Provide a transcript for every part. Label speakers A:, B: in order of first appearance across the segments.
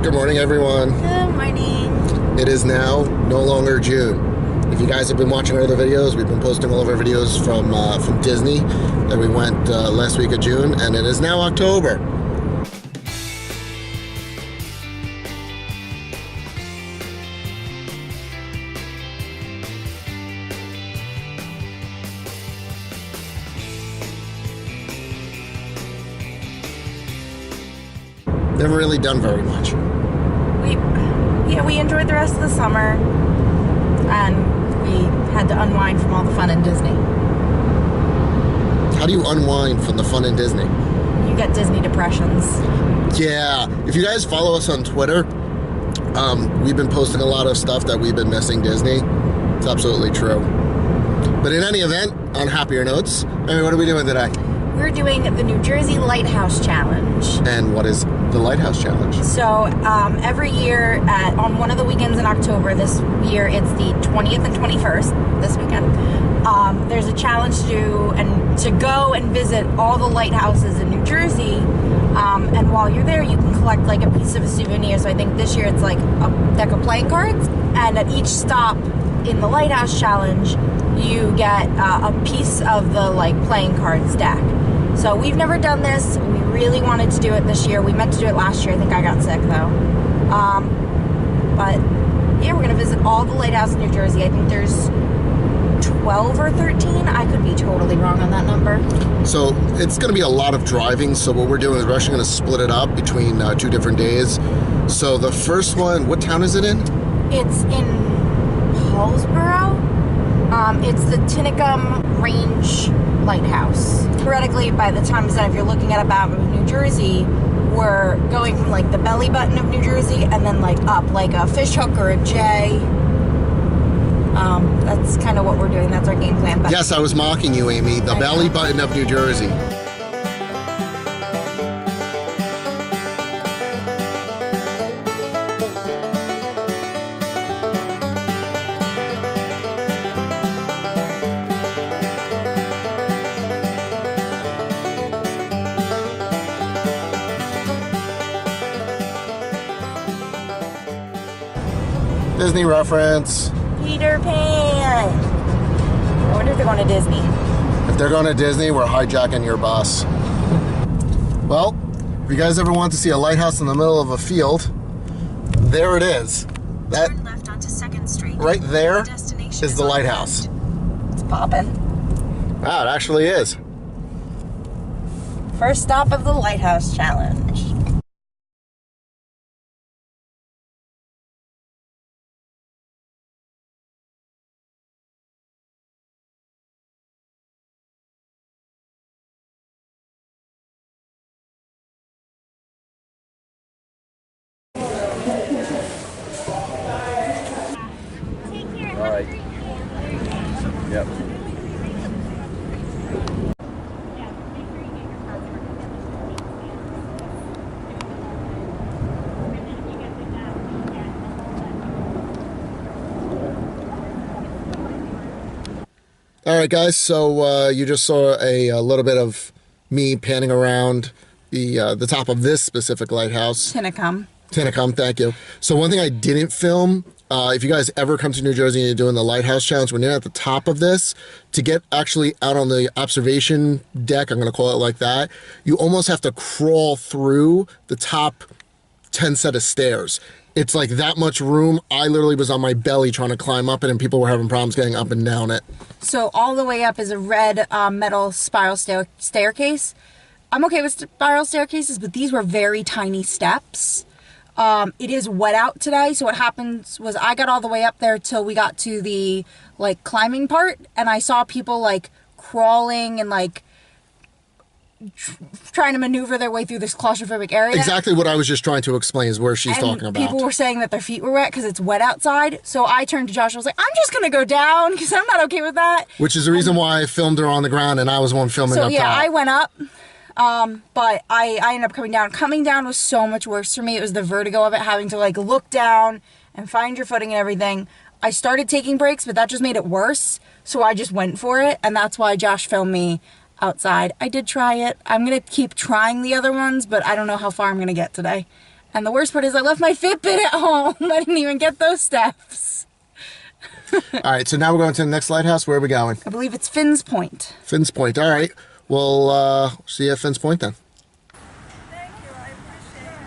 A: Good morning, everyone.
B: Good morning.
A: It is now no longer June. If you guys have been watching our other videos, we've been posting all of our videos from Disney that we went last week of June, and it is now October. Never really done very much.
B: We enjoyed the rest of the summer, and we had to unwind from all the fun in Disney.
A: How do you unwind from the fun in Disney?
B: You get Disney depressions.
A: Yeah, if you guys follow us on Twitter, we've been posting a lot of stuff that we've been missing Disney. It's absolutely true. But in any event, on happier notes, Amy, what are we doing today?
B: We're doing the New Jersey Lighthouse Challenge.
A: And what is the Lighthouse Challenge?
B: So every year on one of the weekends in October, this year it's the 20th and 21st, this weekend, there's a challenge to do and to go and visit all the lighthouses in New Jersey. And while you're there, you can collect like a piece of a souvenir. So I think this year it's like a deck of playing cards. And at each stop in the Lighthouse Challenge, you get a piece of the like playing cards deck. So we've never done this. We really wanted to do it this year. We meant to do it last year. I think I got sick though. But yeah, we're gonna visit all the lighthouses in New Jersey. I think there's 12 or 13. I could be totally wrong on that number.
A: So it's gonna be a lot of driving. So what we're doing is we're actually gonna split it up between 2 different days. So the first one, what town is it in?
B: It's in Paulsboro. It's the Tinicum Range Lighthouse. Theoretically, by the time if you're looking at a map of New Jersey, we're going from like the belly button of New Jersey and then like up like a fish hook or a J. That's kind of what we're doing. That's our game plan. But
A: yes, I was mocking you, Amy. The belly button of New Jersey. Disney reference.
B: Peter Pan. I wonder if they're going to Disney.
A: If they're going to Disney, we're hijacking your bus. Well, if you guys ever want to see a lighthouse in the middle of a field, there it is. That
C: turn left onto 2nd Street.
A: Right there
C: Destination
A: is the lighthouse.
B: It's popping.
A: Wow, it actually is.
B: First stop of the Lighthouse Challenge.
A: All right. Yep. All right, guys. So you just saw a little bit of me panning around the top of this specific lighthouse.
B: Tinicum,
A: thank you. So one thing I didn't film, if you guys ever come to New Jersey and you're doing the Lighthouse Challenge, when you're at the top of this, to get actually out on the observation deck, I'm going to call it like that, you almost have to crawl through the top 10 set of stairs. It's like that much room. I literally was on my belly trying to climb up it, and people were having problems getting up and down it.
B: So all the way up is a red metal spiral staircase. I'm okay with spiral staircases, but these were very tiny steps. It is wet out today, so what happens was I got all the way up there till we got to the like climbing part, and I saw people like crawling and like trying to maneuver their way through this claustrophobic area.
A: Exactly what I was just trying to explain is where she's talking about.
B: People were saying that their feet were wet because it's wet outside. So I turned to Josh and was like, I'm just going to go down because I'm not okay with that.
A: Which is the reason why I filmed her on the ground and I was the one filming up top.
B: So yeah, I went up. But I ended up coming down. Coming down was so much worse for me. It was the vertigo of it, having to like look down and find your footing and everything. I started taking breaks, but that just made it worse. So I just went for it. And that's why Josh filmed me outside. I did try it. I'm going to keep trying the other ones, but I don't know how far I'm going to get today. And the worst part is I left my Fitbit at home. I didn't even get those steps.
A: All right, so now we're going to the next lighthouse. Where are we going?
B: I believe it's Finn's Point.
A: Finn's Point. All right. We'll see you at Finn's Point then.
B: Thank you. I appreciate it.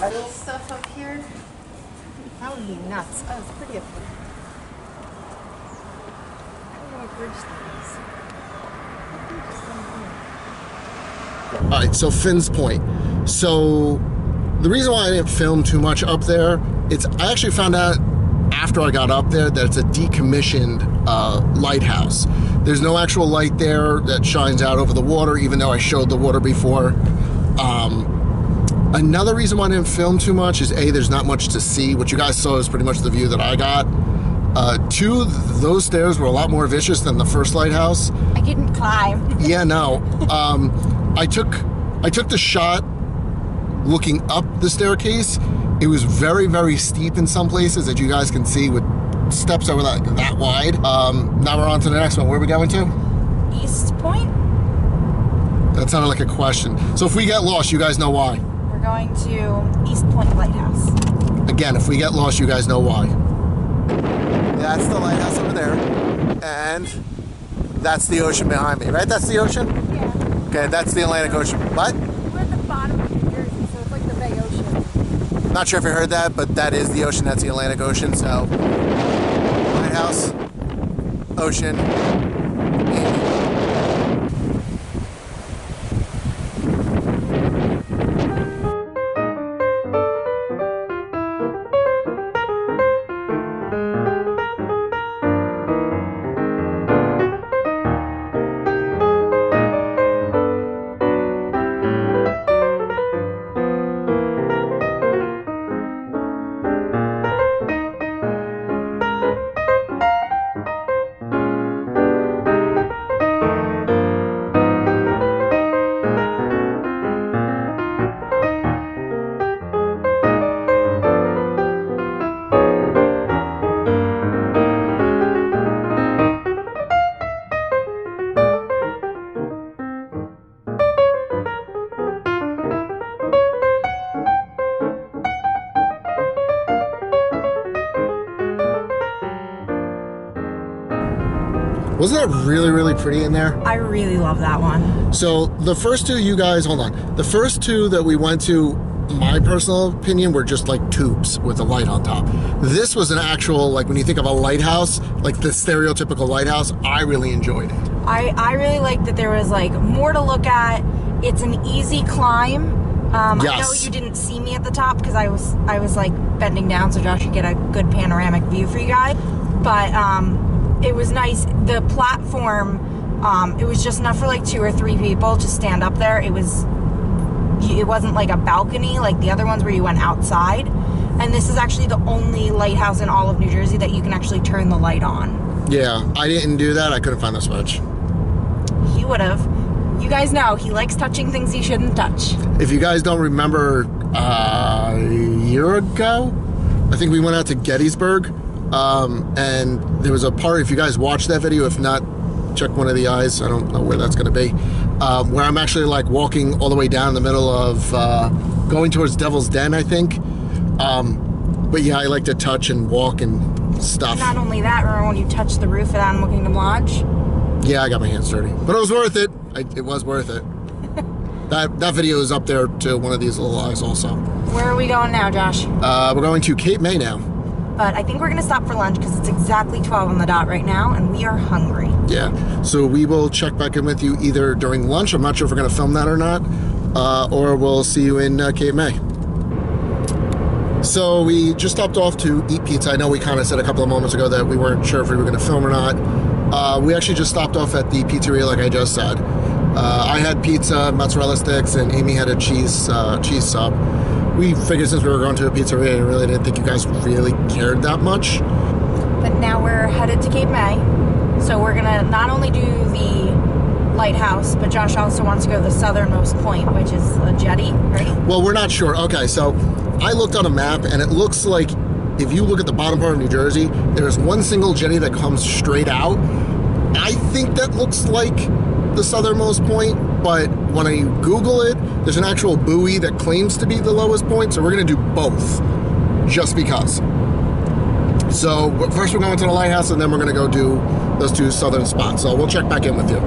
C: Little stuff up here. That would be nuts. Oh, it's pretty up here. I don't know what bridge that is.
A: All right, so Finn's Point. So the reason why I didn't film too much up there, I actually found out after I got up there that it's a decommissioned lighthouse. There's no actual light there that shines out over the water, even though I showed the water before. Another reason why I didn't film too much is A, there's not much to see. What you guys saw is pretty much the view that I got. Two, those stairs were a lot more vicious than the first lighthouse.
B: I couldn't climb.
A: Yeah, no. I took the shot looking up the staircase. It was very, very steep in some places, as you guys can see, with steps that were that wide. Now we're on to the next one. Where are we going to?
B: East Point?
A: That sounded like a question. So if we get lost, you guys know why.
B: We're going to East Point Lighthouse.
A: Again, if we get lost, you guys know why.
D: That's the lighthouse over there, and that's the ocean behind me, right? That's the ocean?
C: Yeah.
D: Okay, that's the Atlantic Ocean. What?
C: We're at the bottom of New Jersey, so it's like the Bay Ocean.
D: Not sure if you heard that, but that is the ocean. That's the Atlantic Ocean. So, lighthouse, ocean,
A: Wasn't that really, really pretty in there?
B: I really love that one.
A: So the first two you guys, hold on. The first two that we went to, my personal opinion, were just like tubes with a light on top. This was an actual, like when you think of a lighthouse, like the stereotypical lighthouse, I really enjoyed it.
B: I really liked that there was like more to look at. It's an easy climb. I know
A: Yes.
B: you didn't see me at the top because I was like bending down so Josh could get a good panoramic view for you guys. But it was nice. The platform, it was just enough for like 2 or 3 people to stand up there. It wasn't like a balcony like the other ones where you went outside. And this is actually the only lighthouse in all of New Jersey that you can actually turn the light on.
A: Yeah, I didn't do that. I couldn't find the switch.
B: He would have. You guys know he likes touching things he shouldn't touch.
A: If you guys don't remember, a year ago, I think we went out to Gettysburg, and there was a part, if you guys watched that video, if not, check one of the eyes, I don't know where that's going to be, where I'm actually like walking all the way down the middle of, going towards Devil's Den, I think. But yeah, I like to touch and walk and stuff.
B: Not only that, remember when you touched the roof at Animal Kingdom Lodge?
A: Yeah, I got my hands dirty, but it was worth it. It was worth it. That video is up there to one of these little eyes also.
B: Where are we going now, Josh?
A: We're going to Cape May now.
B: But I think we're going to stop for lunch because it's exactly 12 on the dot right now, and we are hungry.
A: Yeah, so we will check back in with you either during lunch. I'm not sure if we're going to film that or not, or we'll see you in Cape May. So we just stopped off to eat pizza. I know we kind of said a couple of moments ago that we weren't sure if we were going to film or not. We actually just stopped off at the pizzeria like I just said. I had pizza, mozzarella sticks, and Amy had a cheese sub. We figured since we were going to a pizzeria, I really didn't think you guys really cared that much.
B: But now we're headed to Cape May. So we're going to not only do the lighthouse, but Josh also wants to go to the southernmost point, which is a jetty, right?
A: Well, we're not sure. Okay, so I looked on a map and it looks like if you look at the bottom part of New Jersey, there's one single jetty that comes straight out. I think that looks like the southernmost point, but when I Google it, there's an actual buoy that claims to be the lowest point, so we're gonna do both, just because. So first we're going to the lighthouse and then we're gonna go do those two southern spots. So we'll check back in with you.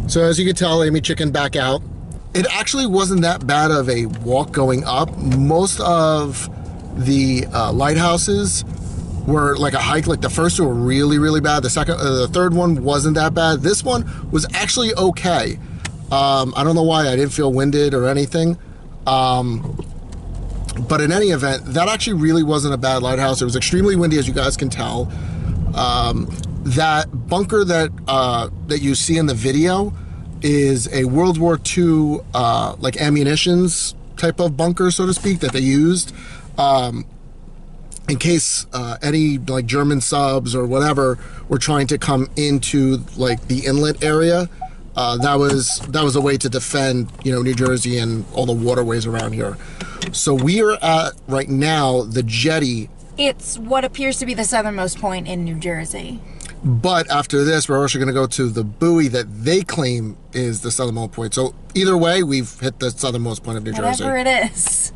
A: So as you can tell, Amy chickened back out. It actually wasn't that bad of a walk going up. Most of the lighthouses were like a hike. Like the first two were really, really bad. The third one wasn't that bad. This one was actually okay. I don't know why I didn't feel winded or anything. But in any event, that actually really wasn't a bad lighthouse. It was extremely windy, as you guys can tell. That bunker that you see in the video is a World War II like ammunitions type of bunker, so to speak, that they used in case any like German subs or whatever were trying to come into like the inlet area. That was a way to defend, you know, New Jersey and all the waterways around here. So we are at right now the jetty.
B: It's what appears to be the southernmost point in New Jersey.
A: But after this, we're also going to go to the buoy that they claim is the southernmost point. So either way, we've hit the southernmost point of New Jersey.
B: Whatever it is.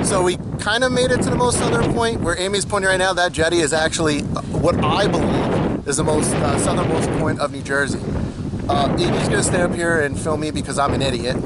D: So we kind of made it to the most southern point where Amy's pointing right now. That jetty is actually what I believe is the most southernmost point of New Jersey. Amy's gonna stay up here and film me because I'm an idiot.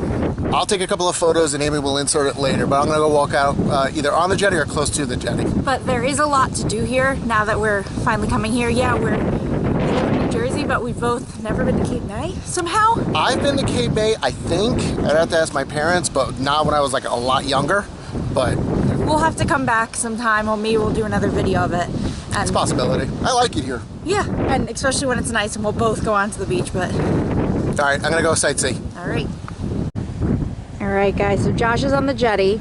D: I'll take a couple of photos and Amy will insert it later, but I'm gonna go walk out either on the jetty or close to the jetty.
B: But there is a lot to do here now that we're finally coming here. Yeah, we're in New Jersey, but we've both never been to Cape May somehow.
D: I've been to Cape May, I think. I'd have to ask my parents, but not when I was like a lot younger. But
B: we'll have to come back sometime, or maybe we'll do another video of it. And
D: it's a possibility. I like it here.
B: yeah, and especially when it's nice and we'll both go onto the beach, but...
D: All right, I'm gonna go sightsee.
B: All right. All right, guys, so Josh is on the jetty.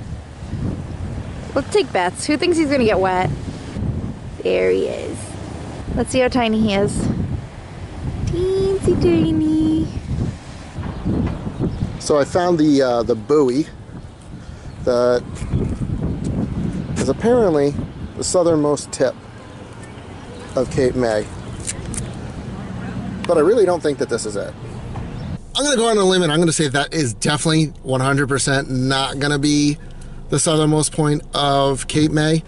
B: Let's take bets. Who thinks he's gonna get wet? There he is. Let's see how tiny he is. Teensy tiny.
A: So I found the buoy that is apparently the southernmost tip of Cape May. But I really don't think that this is it. I'm gonna go on a limb and I'm gonna say that is definitely 100% not gonna be the southernmost point of Cape May.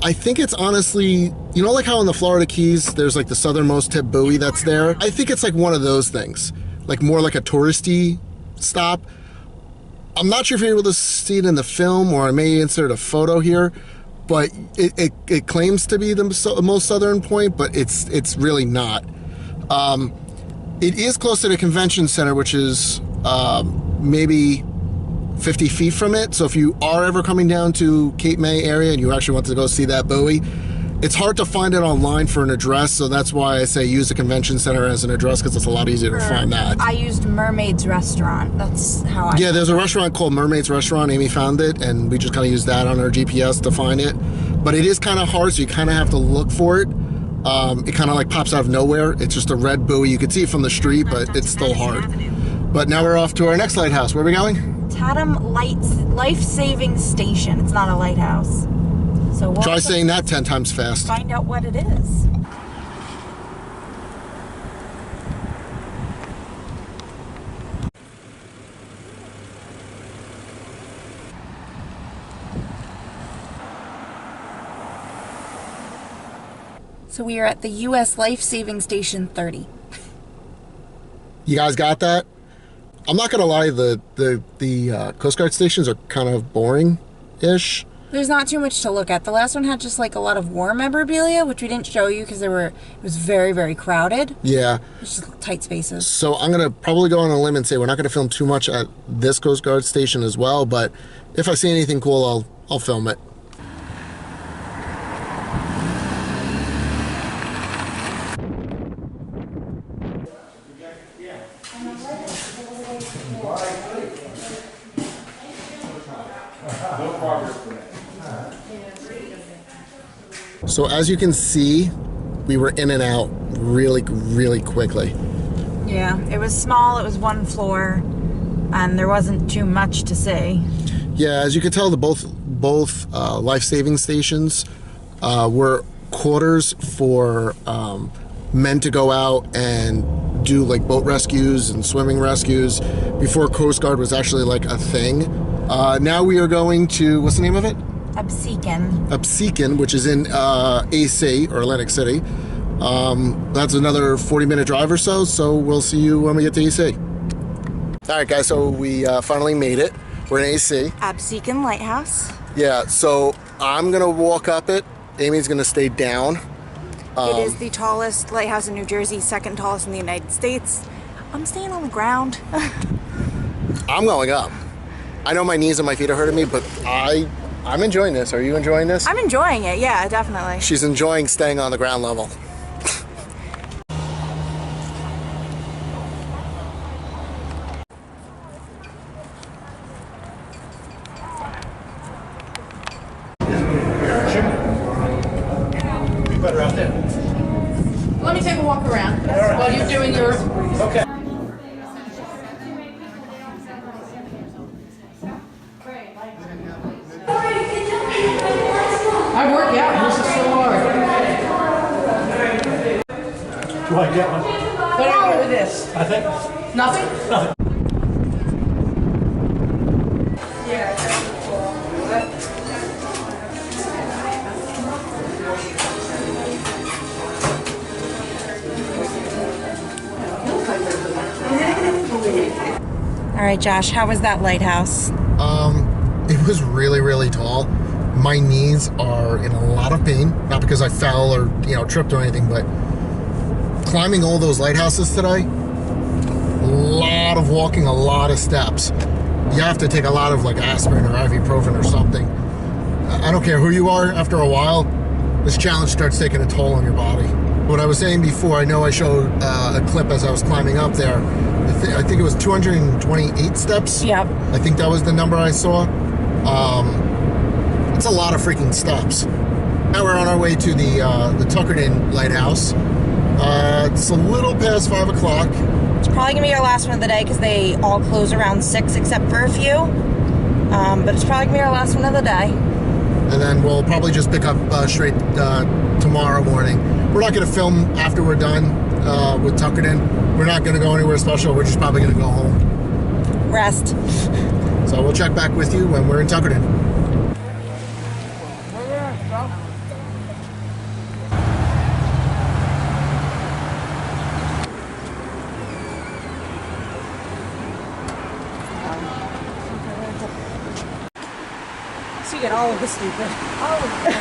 A: I think it's honestly, you know, like how in the Florida Keys, there's like the southernmost tip buoy that's there. I think it's like one of those things, like more like a touristy stop. I'm not sure if you're able to see it in the film, or I may insert a photo here, but it claims to be the most southern point, but it's really not. It is close to the convention center, which is maybe 50 feet from it. So if you are ever coming down to Cape May area and you actually want to go see that buoy, it's hard to find it online for an address. So that's why I say use the convention center as an address, because it's a lot easier to find that.
B: I used Mermaid's Restaurant. That's how I...
A: Yeah, there's a restaurant called Mermaid's Restaurant. Amy found it, and we just kind of used that on our GPS to find it. But it is kind of hard, so you kind of have to look for it. It kind of like pops out of nowhere. It's just a red buoy. You can see it from the street, but it's still hard. But now we're off to our next lighthouse. Where are we going?
B: Tatham Life-Saving Station. It's not a lighthouse. So we'll
A: try saying that 10 times fast.
B: Find out what it is. So we are at the U.S. Life Saving Station 30.
A: You guys got that? I'm not gonna lie, the Coast Guard stations are kind of boring-ish.
B: There's not too much to look at. The last one had just like a lot of war memorabilia, which we didn't show you because it was very, very crowded.
A: Yeah.
B: It's just tight spaces.
A: So I'm gonna probably go on a limb and say we're not gonna film too much at this Coast Guard station as well, but if I see anything cool, I'll film it. So as you can see, we were in and out really, really quickly.
B: Yeah, it was small, it was one floor, and there wasn't too much to see.
A: Yeah, as you can tell, both life-saving stations were quarters for men to go out and do like boat rescues and swimming rescues before Coast Guard was actually like a thing. Now we are going to, what's the name of it?
B: Absecon,
A: which is in AC, or Atlantic City. That's another 40-minute drive or so, so we'll see you when we get to AC. All right, guys, so we finally made it. We're in AC.
B: Absecon Lighthouse.
A: Yeah, so I'm going to walk up it. Amy's going to stay down.
B: It is the tallest lighthouse in New Jersey, second tallest in the United States. I'm staying on the ground.
A: I'm going up. I know my knees and my feet are hurting me, but I'm enjoying this. Are you enjoying this?
B: I'm enjoying it, yeah, definitely.
A: She's enjoying staying on the ground level.
E: Be better out there.
C: Let me take a walk around while you're doing your...
E: Okay.
C: I work out. This is so hard.
E: Do I get one?
C: What do I get with this?
E: I think.
C: Nothing?
B: All right, Josh, how was that lighthouse?
A: It was really, really tall. My knees are in a lot of pain, not because I fell or, tripped or anything, but climbing all those lighthouses today, a lot of walking, a lot of steps. You have to take a lot of like aspirin or ibuprofen or something. I don't care who you are, after a while, this challenge starts taking a toll on your body. What I was saying before, I know I showed a clip as I was climbing up there. I think it was 228 steps.
B: Yep.
A: I think that was the number I saw. It's a lot of freaking steps. Now we're on our way to the Tuckerton Lighthouse. It's a little past 5 o'clock.
B: It's probably gonna be our last one of the day because they all close around 6 except for a few. But it's probably gonna be our last one of the day.
A: And then we'll probably just pick up straight tomorrow morning. We're not gonna film after we're done with Tuckerton. We're not gonna go anywhere special. We're just probably gonna go home.
B: Rest.
A: So we'll check back with you when we're in Tuckerton.
B: So you get all of the stupid. All of it.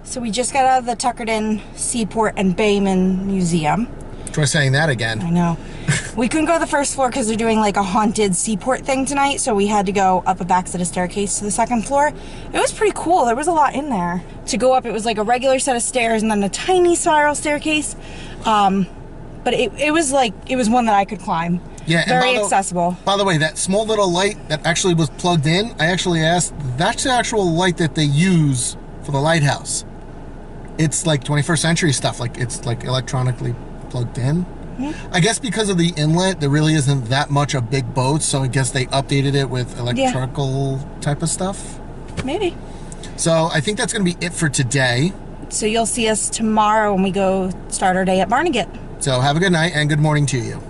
B: So we just got out of the Tuckerton Seaport and Bayman Museum.
A: Try saying that again.
B: I know. We couldn't go to the first floor because they're doing like a haunted seaport thing tonight, so we had to go up a back set of staircase to the second floor. It was pretty cool. There was a lot in there. To go up, it was like a regular set of stairs and then a tiny spiral staircase. But it was one that I could climb.
A: Yeah,
B: very accessible.
A: By the way, that small little light that actually was plugged in, I actually asked, that's the actual light that they use for the lighthouse. it's like 21st century stuff. Like it's like electronically plugged in. I guess because of the inlet, there really isn't that much of big boats, so I guess they updated it with electrical type of stuff.
B: Maybe.
A: So I think that's going to be it for today.
B: So you'll see us tomorrow when we go start our day at Barnegat.
A: So have a good night and good morning to you.